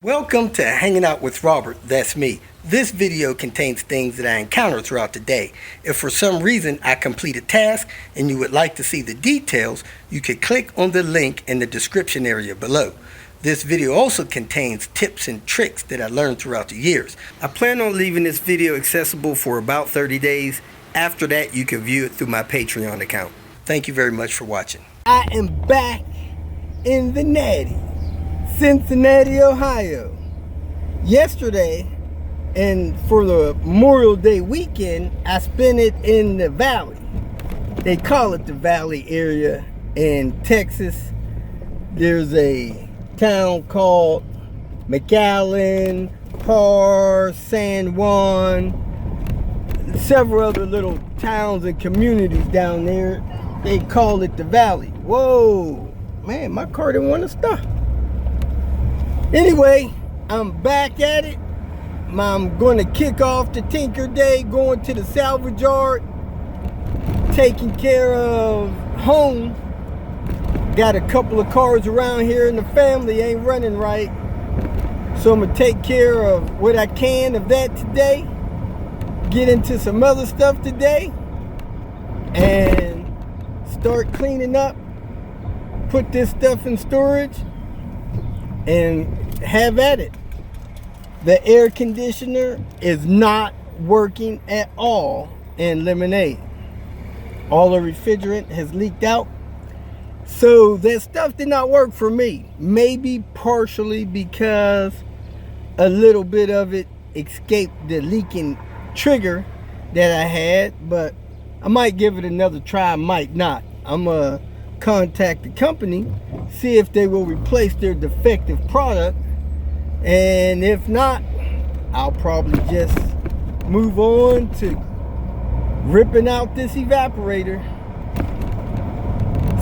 Welcome to Hanging Out with Robert, that's me. This video contains things that I encounter throughout the day. If for some reason I complete a task and you would like to see the details, you can click on the link in the description area below. This video also contains tips and tricks that I learned throughout the years. I plan on leaving this video accessible for about 30 days. After that, you can view it through my Patreon account. Thank you very much for watching. I am back in the natty. Cincinnati, Ohio. Yesterday, and for the Memorial Day weekend, I spent it in the valley. They call it the valley area in Texas. There's a town called McAllen, Parr, San Juan, several other little towns and communities down there. They call it the valley. Whoa, man, my car didn't want to stop. Anyway, I'm back at it. I'm going to kick off the Tinker Day, going to the salvage yard, taking care of home. Got a couple of cars around here and the family ain't running right. So I'm going to take care of what I can of that today. Get into some other stuff today. And start cleaning up. Put this stuff in storage. And have at it. The air conditioner is not working at all in Lemonade. All the refrigerant has leaked out. So that stuff did not work for me. Maybe partially because a little bit of it escaped the leaking trigger that I had. But I might give it another try, I might not. I'm going to contact the company, see if they will replace their defective product, and if not, I'll probably just move on to ripping out this evaporator.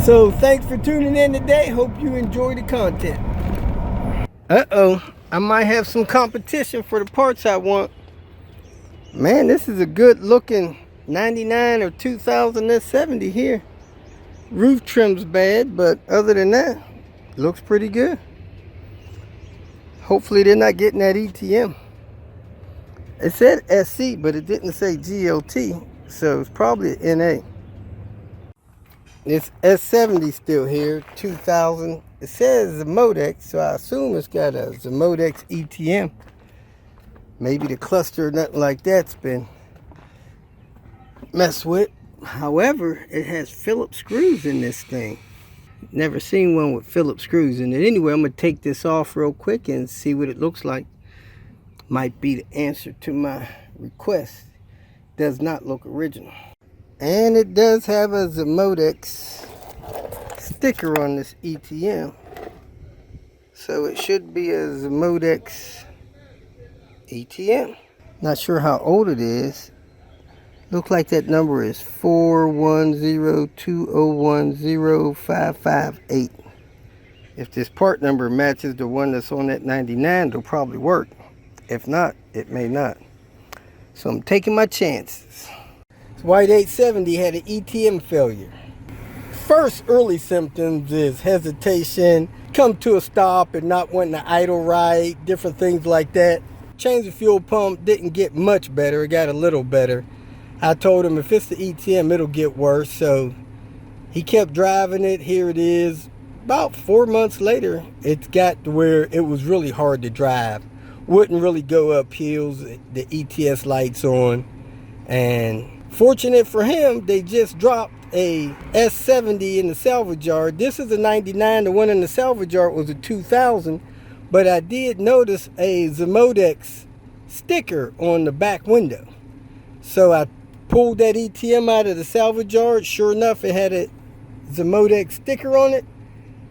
So thanks for tuning in today. Hope you enjoy the content. I might have some competition for the parts I want. Man, this is a good looking 99 or 2000 S70 here. Roof trim's bad, but other than that, looks pretty good. Hopefully they're not getting that ETM. It said SC, but it didn't say GLT, so it's probably an NA. This S70 still here, 2000. It says Zamodex, so I assume it's got a Zamodex ETM. Maybe the cluster or nothing like that's been messed with. However, it has Phillips screws in this thing. Never seen one with Phillips screws in it. Anyway, I'm going to take this off real quick and see what it looks like. Might be the answer to my request. Does not look original. And it does have a Zamodex sticker on this ETM. So it should be a Zamodex ETM. Not sure how old it is. Look like that number is 41020105558. If this part number matches the one that's on that 99, it'll probably work. If not, it may not. So I'm taking my chances. This white 870 had an ETM failure. First early symptoms is hesitation, come to a stop and not wanting to idle right, different things like that. Change the fuel pump, didn't get much better, it got a little better. I told him if it's the ETM, it'll get worse. So he kept driving it. Here it is. About 4 months later, it's got to where it was really hard to drive. Wouldn't really go up hills. The ETS lights on. And fortunate for him, they just dropped a S70 in the salvage yard. This is a 99. The one in the salvage yard was a 2000. But I did notice a Zamodex sticker on the back window. So I pulled that ETM out of the salvage yard. Sure enough, it had a Zamodex sticker on it.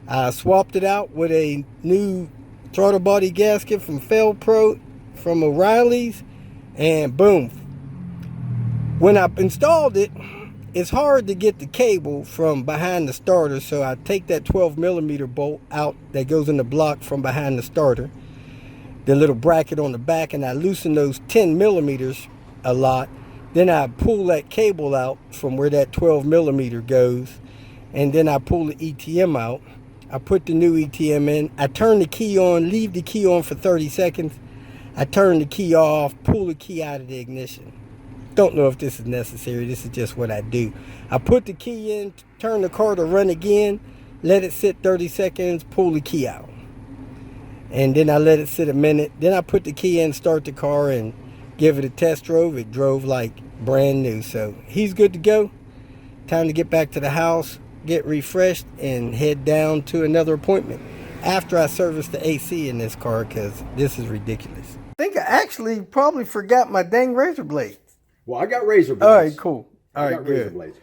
I swapped it out with a new throttle body gasket from Felpro from O'Reilly's, and boom. When I installed it, it's hard to get the cable from behind the starter, so I take that 12mm bolt out that goes in the block from behind the starter, the little bracket on the back, and I loosen those 10mm a lot. Then I pull that cable out from where that 12mm goes, and then I pull the ETM out. I put the new ETM in. I turn the key on, leave the key on for 30 seconds. I turn the key off, pull the key out of the ignition. Don't know if this is necessary. This is just what I do. I put the key in, turn the car to run again, let it sit 30 seconds, pull the key out. And then I let it sit a minute. Then I put the key in, start the car, and give it a test drove. It drove like brand new. So he's good to go. Time to get back to the house, get refreshed, and head down to another appointment after I service the AC in this car, because this is ridiculous. I think I actually probably forgot my dang razor blade. Well, I got razor blades. All right, cool. All right, razor good. blades.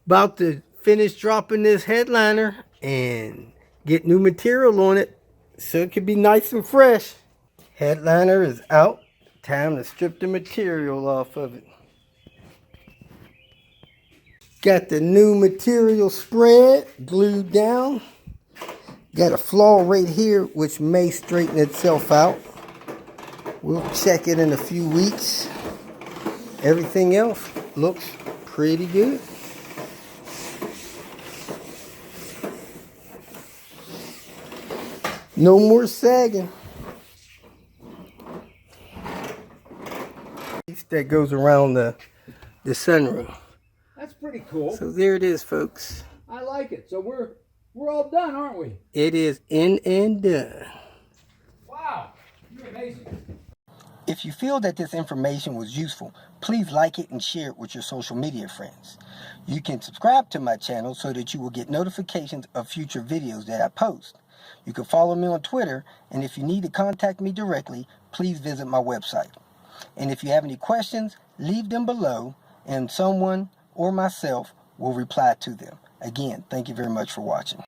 About to finish dropping this headliner and get new material on it so it can be nice and fresh. Headliner is out. Time to strip the material off of it. Got the new material spread glued down. Got a flaw right here which may straighten itself out. We'll check it in a few weeks. Everything else looks pretty good. No more sagging. That goes around the sunroof. That's pretty cool. So there it is, folks. I like it. So we're all done, aren't we? It is in and done. Wow, you're amazing. If you feel that this information was useful, please like it and share it with your social media friends. You can subscribe to my channel so that you will get notifications of future videos that I post. You can follow me on Twitter, and if you need to contact me directly, please visit my website. And if you have any questions, leave them below, and someone or myself will reply to them. Again, thank you very much for watching.